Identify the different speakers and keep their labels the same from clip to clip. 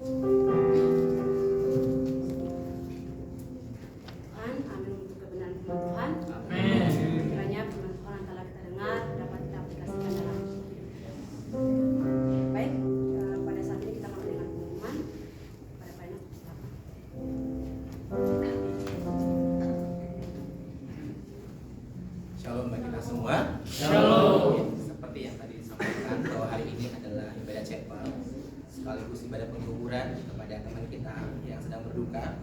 Speaker 1: Tuhan, amin untuk kebenaran firman Tuhan.
Speaker 2: Amin.
Speaker 1: Kiranya firman Tuhan yang telah kita dengar dapat kita aplikasikan dalam hidup kita. Baik, pada saat ini kita akan mendengar pengumuman pada final.
Speaker 3: Shalom bagi kita semua.
Speaker 2: Shalom.
Speaker 3: Seperti yang tadi disampaikan bahwa hari ini adalah ibadah chapel sekaligus ibadah penghiburan kepada teman kita yang sedang berduka,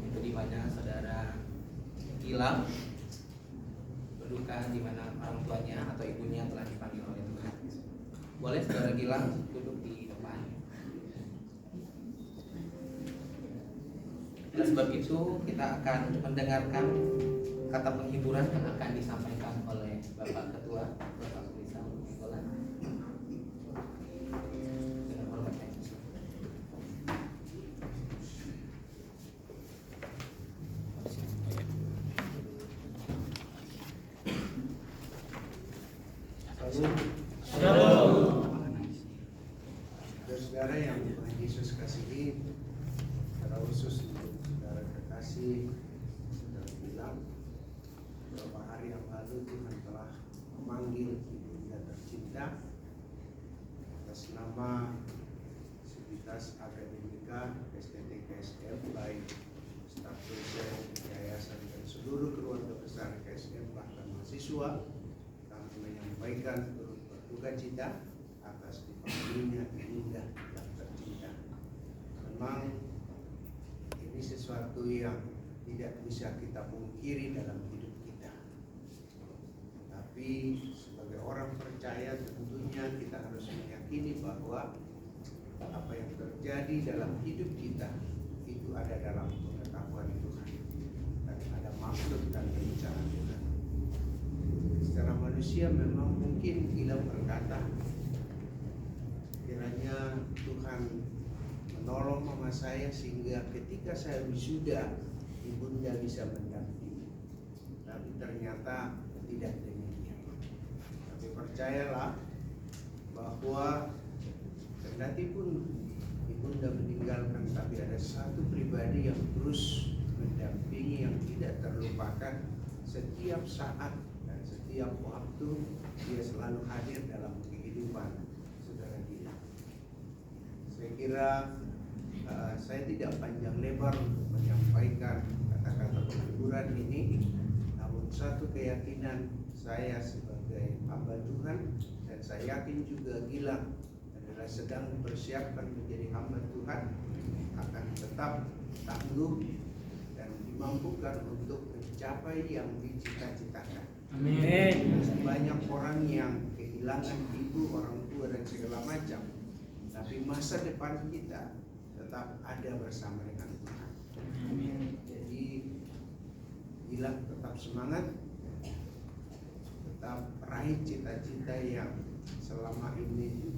Speaker 3: itu di mana saudara Gilang berduka, di mana orang tuanya atau ibunya telah dipanggil oleh Tuhan. Boleh saudara Gilang duduk di depan. Oleh sebab itu kita akan mendengarkan kata penghiburan yang akan disampaikan oleh Bapak Ketua, Bapak Kulisa Menggolan. Dengan hormat kami.
Speaker 2: Shalom.
Speaker 4: Saudara yang Tuhan Yesus kasihi, secara khusus untuk saudara kekasih, saudara bilang beberapa hari yang lalu Tuhan telah memanggil ibunda tercinta atas nama Sivitas Akademika STT KSM, baik staf dosen, yayasan dan seluruh keluarga besar KSM bahkan mahasiswa. Kami menyampaikan turut berduka cita atas dipanggilnya ibunda yang tercinta. Memang ini sesuatu yang tidak bisa kita pungkiri dalam hidup kita. Tapi sebagai orang percaya tentunya kita harus meyakini bahwa apa yang terjadi dalam hidup kita itu ada dalam pengetahuan Tuhan dan ada maksud dan rencana Tuhan. Secara manusia memang mungkin Gilang berkata, kiranya Tuhan menolong mama saya sehingga ketika saya wisuda ibunda bisa mendampingi. Tapi ternyata tidak demikian. Tapi percayalah bahwa kendati pun ibunda meninggalkan, tapi ada satu pribadi yang terus mendampingi yang tidak terlupakan setiap saat dan setiap waktu. Dia selalu hadir dalam kehidupan saudara kita. Saya kira saya tidak panjang lebar untuk menyampaikan kata-kata penghiburan ini, namun satu keyakinan saya sebagai hamba Tuhan dan saya yakin juga Gilang adalah sedang dipersiapkan menjadi hamba Tuhan, akan tetap tangguh dan dimampukan untuk mencapai yang dicita-citakan.
Speaker 2: Amin.
Speaker 4: Banyak orang yang kehilangan ibu, orang tua dan segala macam, tapi masa depan kita tetap ada bersama dengan Tuhan. Jadi Gilang tetap semangat, tetap raih cita-cita yang selama ini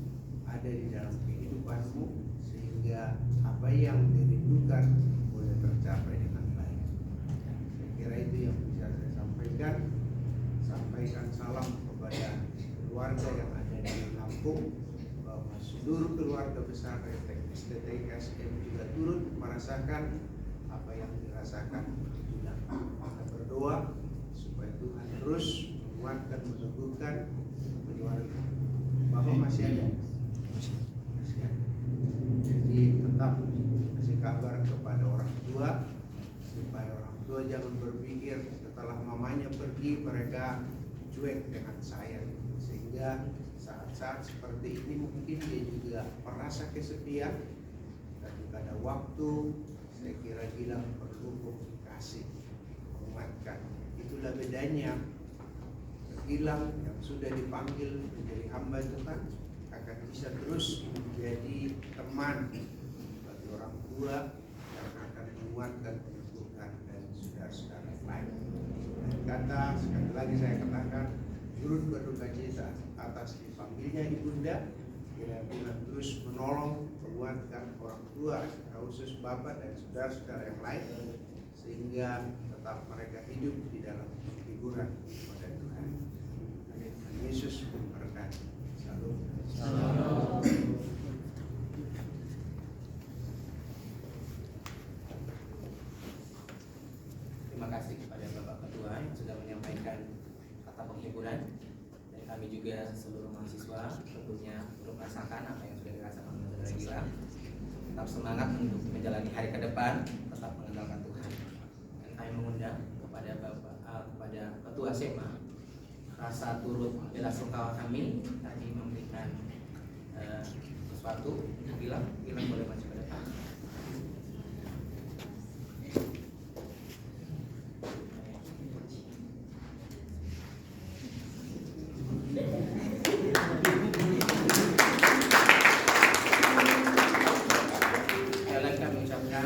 Speaker 4: ada di dalam kehidupanmu, sehingga apa yang dirindukan boleh tercapai dengan baik. Saya kira itu yang bisa saya sampaikan. Sampaikan salam kepada keluarga yang ada di Lampung, bahwa seluruh keluarga besar STT KSM juga turut merasakan apa yang dirasakan Gilang. Kita berdoa supaya Tuhan terus menguatkan, meneguhkan keluarga. Bapak masih ada? Masih ada. Jadi tetap kasih kabar kepada orang tua supaya orang tua jangan berpikir setelah mamanya pergi mereka cuek dengan saya, sehingga saat-saat seperti ini mungkin dia juga merasa kesepian. Ketika ada waktu, saya kira Gilang perlu komunikasi, menguatkan. Itulah bedanya Gilang yang sudah dipanggil menjadi hamba Tuhan akan bisa terus menjadi teman bagi orang tua yang akan menguatkan, meneguhkan dan saudara-saudara lain. Kata sekali lagi saya katakan, turut berduka cita atas dipanggilnya ibunda. Kiranya terus menolong, menguatkan orang tua, khusus bapak dan saudara-saudara yang lain, sehingga tetap mereka hidup di dalam hiburan kepada Tuhan. Amin. Yesus memberkati. Salam.
Speaker 3: tentunya untuk merasakan apa yang sudah dirasakan oleh saudara Gilang. Tetap semangat untuk menjalani hari ke depan, tetap mengandalkan Tuhan. Dan kami mengundang kepada kepada Ketua SEMA rasa turut bela sungkawa kami tadi memberikan sesuatu. Gilang boleh maju ke depan.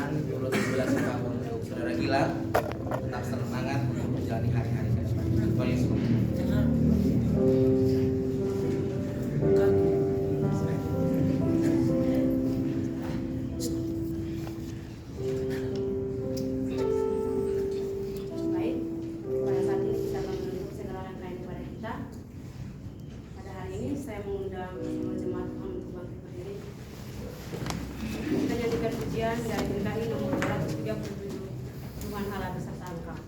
Speaker 3: Turut bela sungkawa untuk saudara Gilang, tetap semangat untuk menjalani hari-hari ke depan. Tuhan Yesus memberkati.
Speaker 1: Baik, pada saat ini kita akan menutup segala rangkaian ibadah kita. Pada hari ini saya mengundang semua jemaat Tuhan untuk bangkit berdiri. Kita nyanyikan pujian dari GKI nomor 237, Tuhan Allah beserta Engkau.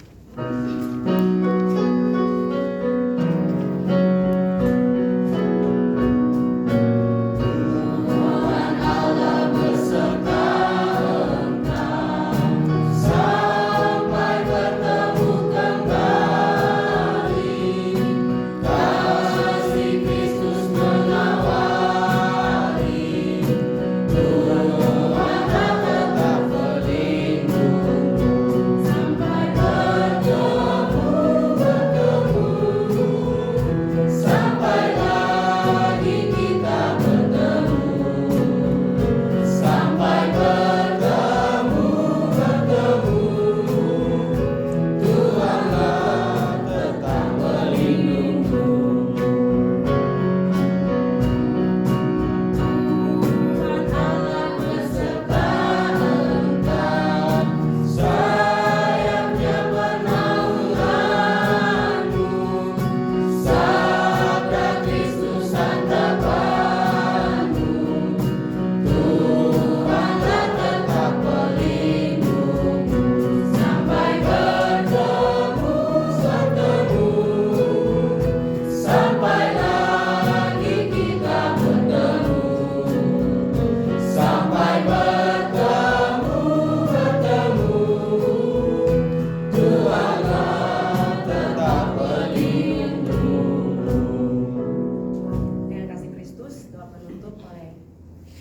Speaker 1: Dengan kasih Kristus, doa penutup oleh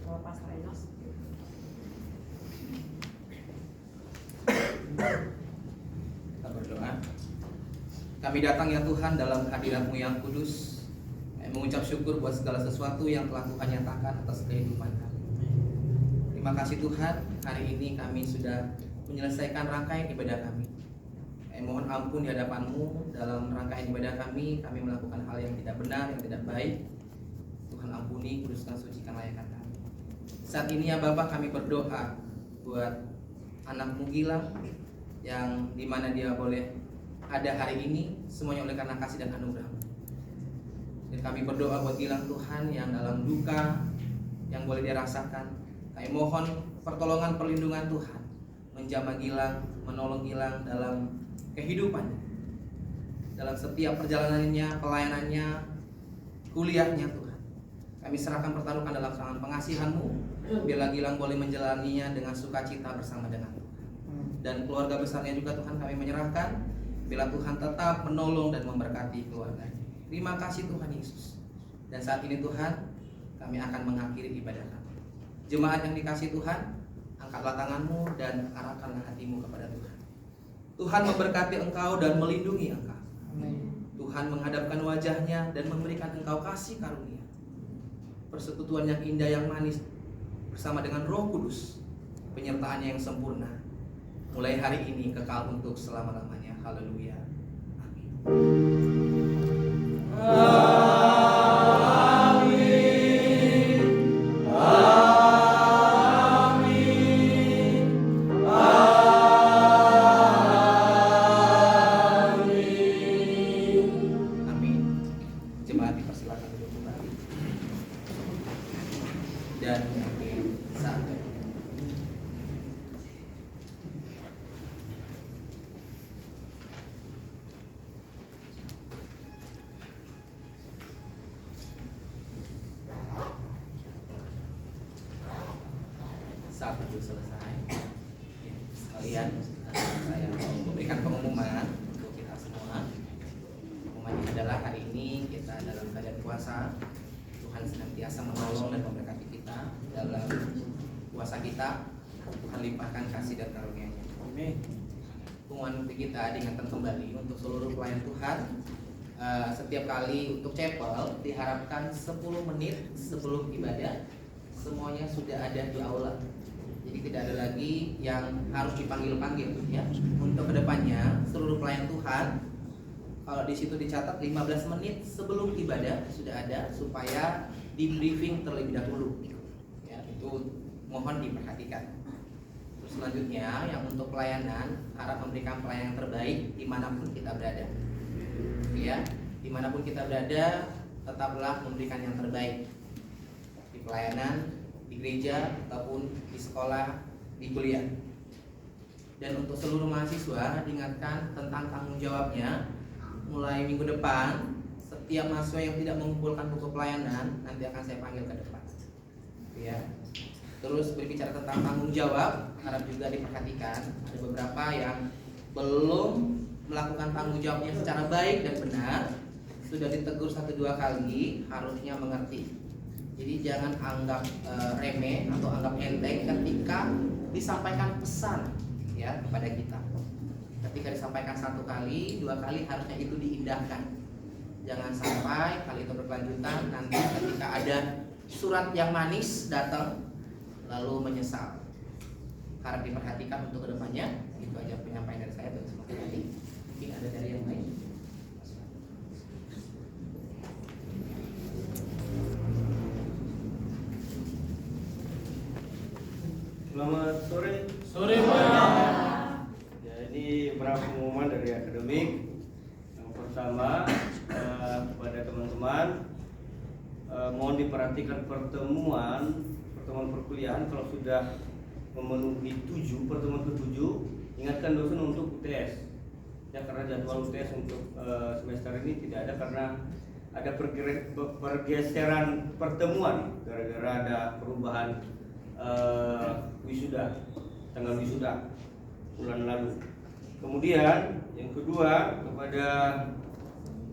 Speaker 1: Bapak Pastor Enos.
Speaker 3: Kita berdoa. Kami datang ya Tuhan dalam hadirat-Mu yang kudus, mengucap syukur buat segala sesuatu yang telah Tuhan nyatakan atas kehidupan kami. Terima kasih Tuhan, hari ini kami sudah menyelesaikan rangkaian ibadah kami. Mohon ampun di hadapan-Mu dalam rangkaian ibadah kami melakukan hal yang tidak benar, yang tidak baik. Tuhan ampuni, kuduskan, sucikan, layakkan kami. Saat ini ya Bapa, kami berdoa buat anak-Mu Gilang, yang dimana dia boleh ada hari ini, semuanya oleh karena kasih dan anugerah-Mu. Dan kami berdoa buat Gilang Tuhan yang dalam duka yang boleh dia rasakan. Kami mohon pertolongan perlindungan Tuhan, menjamah Gilang, menolong Gilang dalam kehidupannya, dalam setiap perjalanannya, pelayanannya, kuliahnya Tuhan. Kami serahkan pertaruhan dalam tangan pengasihan-Mu, biarlah Gilang boleh menjalaninya dengan sukacita bersama dengan Tuhan. Dan keluarga besarnya juga Tuhan kami menyerahkan, bila Tuhan tetap menolong dan memberkati keluarganya. Terima kasih Tuhan Yesus. Dan saat ini Tuhan, kami akan mengakhiri ibadah kami. Jemaat yang dikasih Tuhan, angkatlah tangan-Mu dan arahkanlah hati-Mu kepada Tuhan. Tuhan memberkati engkau dan melindungi engkau. Tuhan menghadapkan wajahnya dan memberikan engkau kasih karunia. Persekutuan yang indah, yang manis bersama dengan Roh Kudus, penyertaannya yang sempurna, mulai hari ini kekal untuk selama-lamanya. Haleluya. Amin. Jemaat dipersilakan untuk kembali. Dan saat Alhamdulillah selesai. Ya, sekalian saya mau memberikan pengumuman untuk kita semua. Pengumumannya adalah hari ini kita dalam keadaan puasa. Tuhan senantiasa menolong dan memberkati kita dalam puasa kita. Tuhan limpahkan kasih dan karunia-Nya.
Speaker 2: Amin.
Speaker 3: Pengumuman kita diingatkan kembali untuk seluruh pelayan Tuhan. Setiap kali untuk chapel diharapkan 10 menit sebelum ibadah semuanya sudah ada di aula. Jadi tidak ada lagi yang harus dipanggil-panggil ya. Untuk kedepannya seluruh pelayan Tuhan kalau di situ dicatat 15 menit sebelum ibadah sudah ada supaya di briefing terlebih dahulu. Ya, itu mohon diperhatikan. Terus selanjutnya yang untuk pelayanan harap memberikan pelayanan terbaik dimanapun kita berada. Ya, dimanapun kita berada tetaplah memberikan yang terbaik di pelayanan, di gereja ataupun di sekolah, di kuliah. Dan untuk seluruh mahasiswa diingatkan tentang tanggung jawabnya. Mulai minggu depan setiap mahasiswa yang tidak mengumpulkan buku pelayanan nanti akan saya panggil ke depan. Ya. Terus berbicara tentang tanggung jawab harap juga diperhatikan. Ada beberapa yang belum melakukan tanggung jawabnya secara baik dan benar, sudah ditegur 1-2 kali, harusnya mengerti. Jadi jangan anggap remeh atau anggap enteng ketika disampaikan pesan ya kepada kita. Ketika disampaikan 1 kali, 2 kali harusnya itu diindahkan. Jangan sampai kali itu berkelanjutan nanti ketika ada surat yang manis datang lalu menyesal. Harap diperhatikan untuk kedepannya. Itu aja penyampaian dari saya. Semoga nanti mungkin ada dari yang lain.
Speaker 5: Selamat sore.
Speaker 2: Sore Pak.
Speaker 5: Ya, ini beberapa pengumuman dari akademik. Yang pertama kepada teman-teman mohon diperhatikan pertemuan perkuliahan kalau sudah memenuhi 7 pertemuan ke-7 ingatkan dosen untuk UTS. Ya, karena jadwal UTS untuk semester ini tidak ada karena ada pergeseran pertemuan gara-gara ada perubahan wisuda, tanggal wisuda bulan lalu. Kemudian yang kedua kepada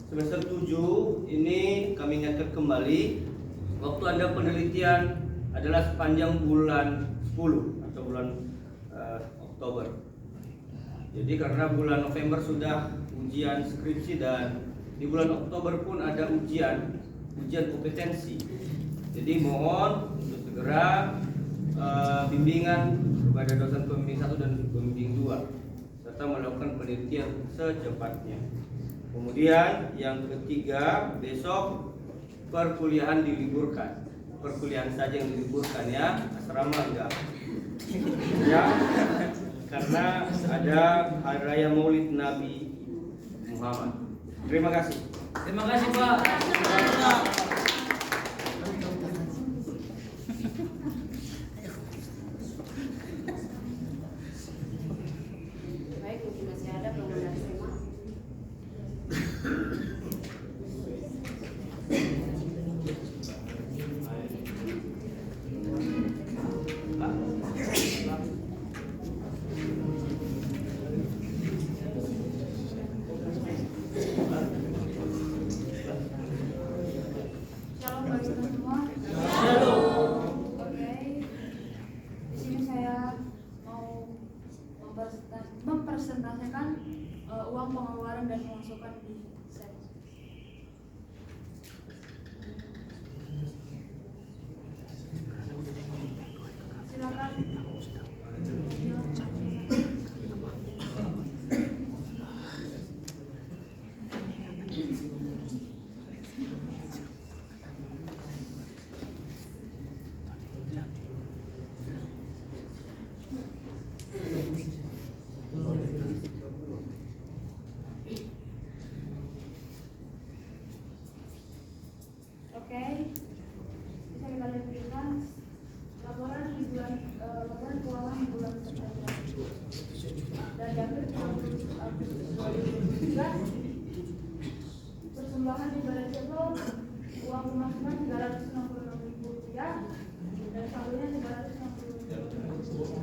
Speaker 5: semester 7 ini kami ingatkan kembali waktu Anda penelitian adalah sepanjang bulan 10 atau bulan Oktober. Jadi karena bulan November sudah ujian skripsi dan di bulan Oktober pun ada ujian kompetensi. Jadi mohon untuk segera bimbingan kepada dosen pembimbing 1 dan pembimbing 2 serta melakukan penelitian secepatnya. Kemudian yang ketiga, besok perkuliahan diliburkan. Perkuliahan saja yang diliburkan ya, asrama enggak. Ya, karena ada hari raya Maulid Nabi Muhammad. Terima kasih.
Speaker 2: Terima kasih Pak.
Speaker 1: Baik, mungkin masih ada pengumuman dari tema.
Speaker 6: Shalom bagi kita semua. Oke. Di sini saya mau mempresentasikan uang pengeluaran dan pemasukan di SEM. Silakan. Oke, bisa kita lihat laporan keuangan di bulan September dan diambil Agustus 2023. Persembahan di Balai Jeplo uang pemasukan Rp366.000 dan saldonya Rp360.000.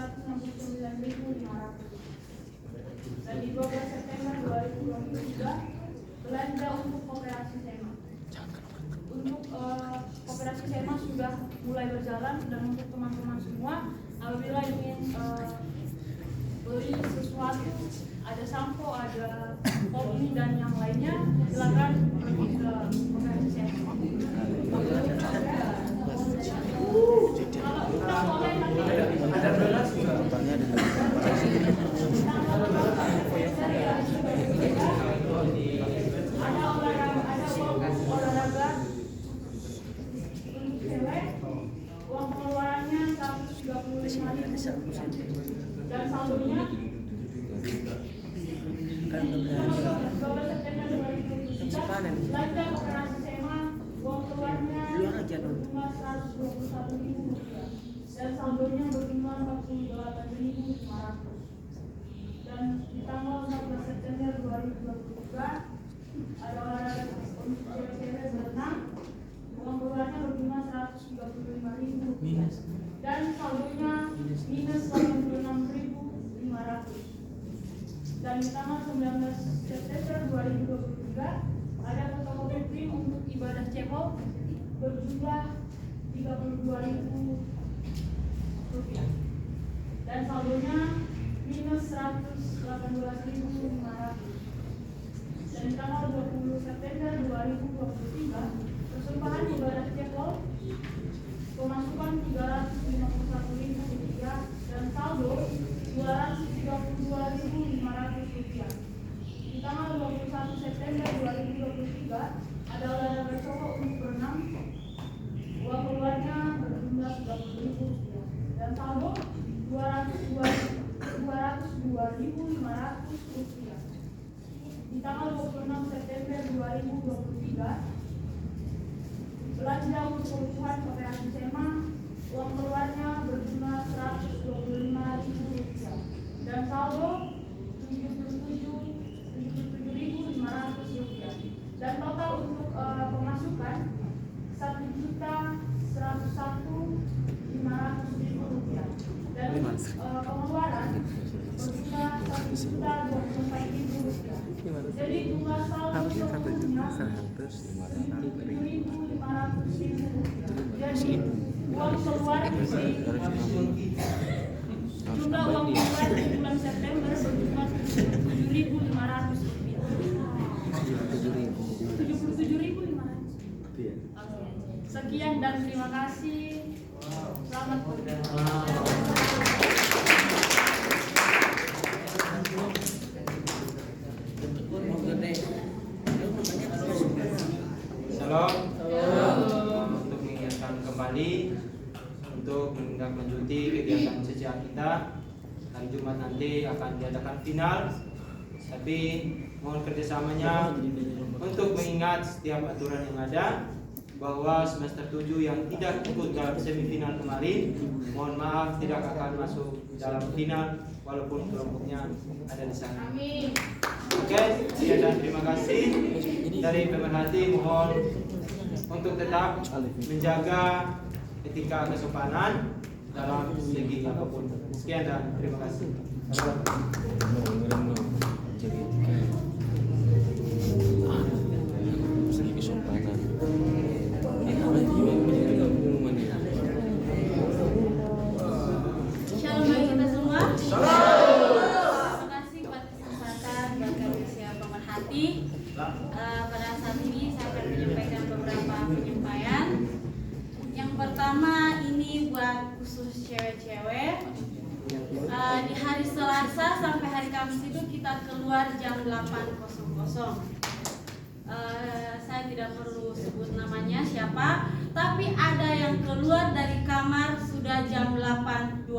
Speaker 6: 369.500. Dan di 12 September 2023 belanja untuk koperasi SEMA. Untuk koperasi SEMA sudah mulai berjalan, dan untuk teman-teman semua apabila ingin beli sesuatu, ada sampo, ada poli dan yang lainnya, silakan pergi ke koperasi SEMA. Kalau kita boleh ada olahraga untuk cewek, uang pengeluarannya 135.000 dan saldonya 12 September 2023 belanja koperasi SEMA, uang keluarnya berjumlah 121.000 rupiah dan saldonya berjumlah 48.500. Dan di tanggal 14 September 2023 ada olahraga untuk cewek-cewek berenang, uang keluarnya berjumlah 135.000 rupiah dan saldonya minus 86.500. Dan di tanggal 19 September 2023 ada fotokopi print untuk ibadah cebol berjumlah 32.000 rupiah dan saldonya minus 118.500. Dan di tanggal 20 September 2023 persembahan ibadah cebol pemasukan 351.000 rupiah dan saldo 232.500 rupiah. Di tanggal 21 September 2023 ada olahraga cowok untuk berenang, uang keluarnya berjumlah 30.000 rupiah dan saldo 202.500 rupiah. Di tanggal 26 September 2023 belanja untuk kebutuhan koperasi SEMA, uang keluarnya berjumlah 125.000 rupiah dan saldo 77.500 rupiah dan total untuk pemasukan 1.101.500 rupiah dan pengeluaran berjumlah 1.024.000 rupiah. Jadi jumlah saldo berjumlah 7.500.000 rupiah. Jadi uang keluar di jumlah uang keluar di bulan September berjumlah 7.500 rupiah. 77.500. Oke. Sekian dan terima kasih. Selamat berjalan.
Speaker 7: Salam. Untuk mengingatkan kembali untuk menindaklanjuti kegiatan sejarah kita, hari Jumat nanti akan diadakan final. Tapi mohon kerjasamanya untuk mengingat setiap aturan yang ada, bahwa semester 7 yang tidak ikut dalam semifinal kemarin, mohon maaf tidak akan masuk dalam final walaupun kelompoknya ada di sana.
Speaker 6: Amin.
Speaker 7: Oke, sekian dan terima kasih. Dari pemerhati mohon untuk tetap menjaga etika kesopanan dalam segi apapun. Sekian dan terima kasih.
Speaker 1: Shalom bagi kita semua. Terima kasih buat kesempatan buat kami siapa pemerhati. Pada saat ini saya akan menyampaikan beberapa penyampaian. Yang pertama ini buat khusus cewek-cewek. Di hari Selasa sampai hari Kamis itu kita keluar jam 8.00. Saya tidak perlu sebut namanya siapa, tapi ada yang keluar dari kamar sudah jam 8.20.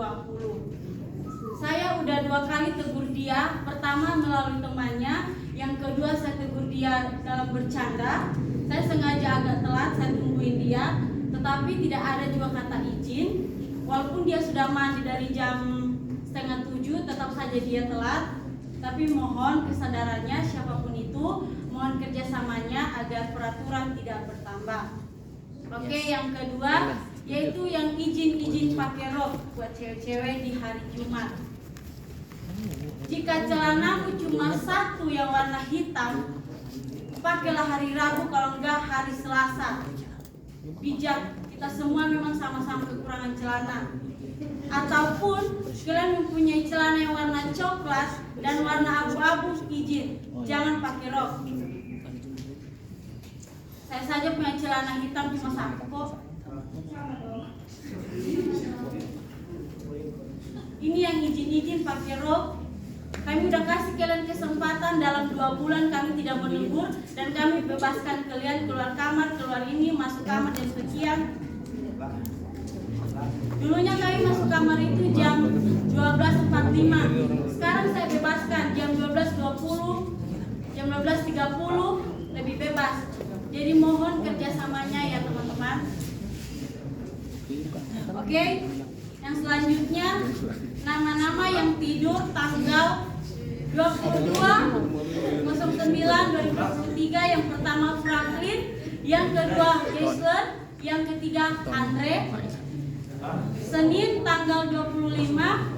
Speaker 1: Saya udah 2 kali tegur dia, pertama melalui temannya, yang kedua saya tegur dia dalam bercanda. Saya sengaja agak telat, saya tungguin dia, tetapi tidak ada juga kata izin. Walaupun dia sudah mandi dari jam 6:30, tetap saja dia telat. Tapi mohon kesadarannya siapapun itu, mohon kerjasamanya agar peraturan tidak bertambah. Oke, yang kedua yaitu yang izin pakai rok buat cewek-cewek di hari Jumat. Jika celanamu cuma satu yang warna hitam, pakailah hari Rabu, kalau enggak hari Selasa. Bijak, kita semua memang sama-sama kekurangan celana. Ataupun kalian mempunyai celana yang warna coklat dan warna abu-abu, izin, jangan pakai rok. Saya saja punya celana hitam cuma satu kok. Ini yang izin pakai rok. Kami udah kasih kalian kesempatan dalam 2 bulan, kami tidak menegur dan kami bebaskan kalian keluar kamar, keluar ini, masuk kamar jam sekian. Dulunya kami masuk kamar itu jam 12.45. Sekarang saya bebaskan jam 12.20, jam 12.30 lebih bebas. Jadi mohon kerjasamanya ya teman-teman. Oke, yang selanjutnya nama-nama yang tidur tanggal 22/09/2023. Yang pertama Franklin, yang kedua Geisler, yang ketiga Andre. Senin tanggal 25,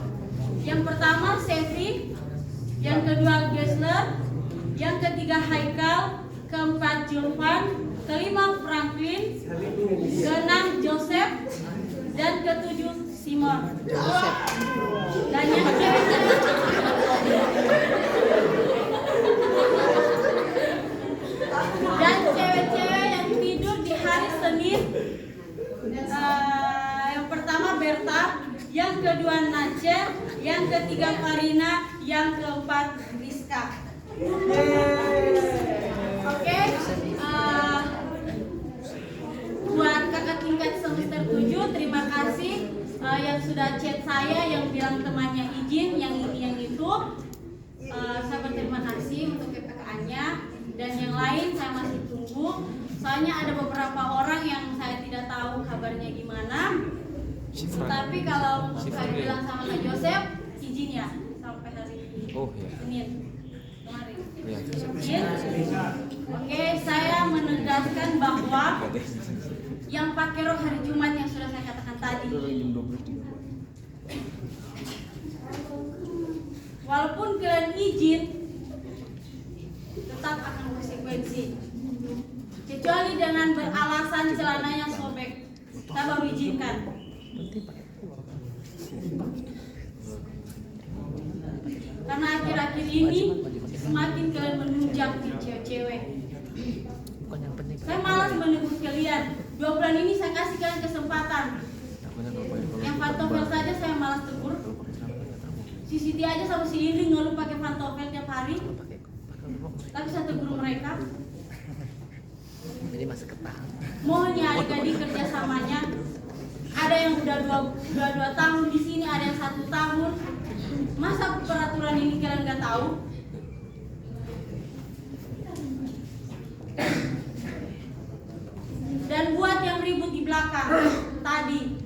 Speaker 1: yang pertama Sefi, yang kedua Geisler, yang ketiga Haikal, keempat Julvan, kelima Franklin, keenam Joseph, dan ketujuh Simon. Dan yang cewek-cewek yang tidur di hari Senin, yang pertama Berta, yang kedua Nace, yang ketiga Karina, yang keempat Rizka. Oke, buat kakak tingkat semester 7, terima kasih yang sudah chat saya, yang bilang temannya izin, yang ini yang itu. Saya berterima kasih untuk PPK-nya, dan yang lain saya masih tunggu. Soalnya ada beberapa orang yang saya tidak tahu kabarnya gimana. Tapi kalau saya bilang sama Kak Joseph, izin ya sampai hari Senin kemarin. Izin. Oke, saya menegaskan bahwa yang pakai rok hari Jumat yang sudah saya katakan tadi, walaupun kalian izin, tetap akan konsekuensi. Kecuali dengan beralasan celananya sobek, saya baru izinkan. Karena akhir-akhir ini semakin kalian menunjang di cewek-cewek. Saya malas menegur kalian. 2 bulan ini saya kasih kalian kesempatan. Yang pantofel saja saya malas tegur. Si Siti aja sama si Indri ngeluh pakai pantofel tiap hari. Tapi saya tegur mereka. Mohon ya adik-adik kerjasamanya. Ada yang udah 2 tahun di sini, ada yang 1 tahun. Masa peraturan ini kalian nggak tahu? Dan buat yang ribut di belakang tadi,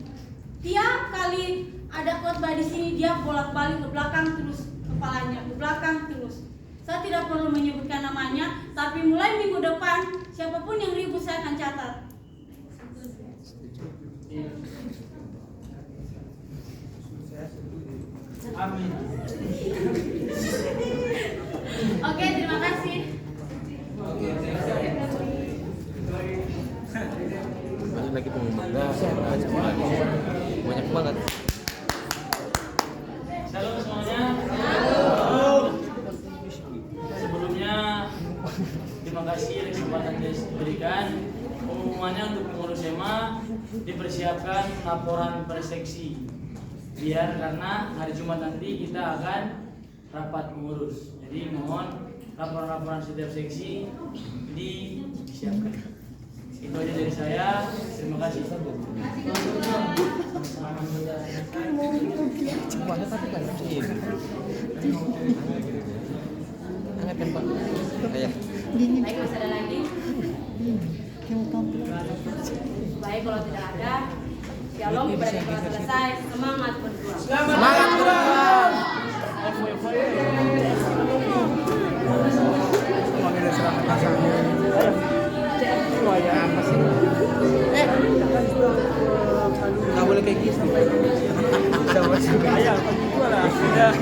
Speaker 1: tiap kali ada khotbah di sini dia bolak-balik ke belakang terus, kepalanya ke belakang terus. Saya tidak perlu menyebutkan namanya, tapi mulai minggu depan siapapun yang ribut saya akan catat.
Speaker 2: Amin.
Speaker 1: Oke, terima kasih.
Speaker 8: Masih lagi pengumuman banyak banget.
Speaker 2: Shalom semuanya. Sebelumnya terima kasih atas kesempatan yang diberikan. Pengumumannya untuk pengurus SMA dipersiapkan laporan per seksi. Biar karena hari Jumat nanti kita akan rapat pengurus. Jadi mohon laporan-laporan setiap seksi disiapkan. Itu aja dari saya. Terima kasih.
Speaker 1: Baik, masih ada lagi? Baik, kalau tidak ada, shalom, ibadah telah selesai. Semangat berjuang.
Speaker 8: Semangat berjuang.
Speaker 4: Apa sih?
Speaker 8: Jualan.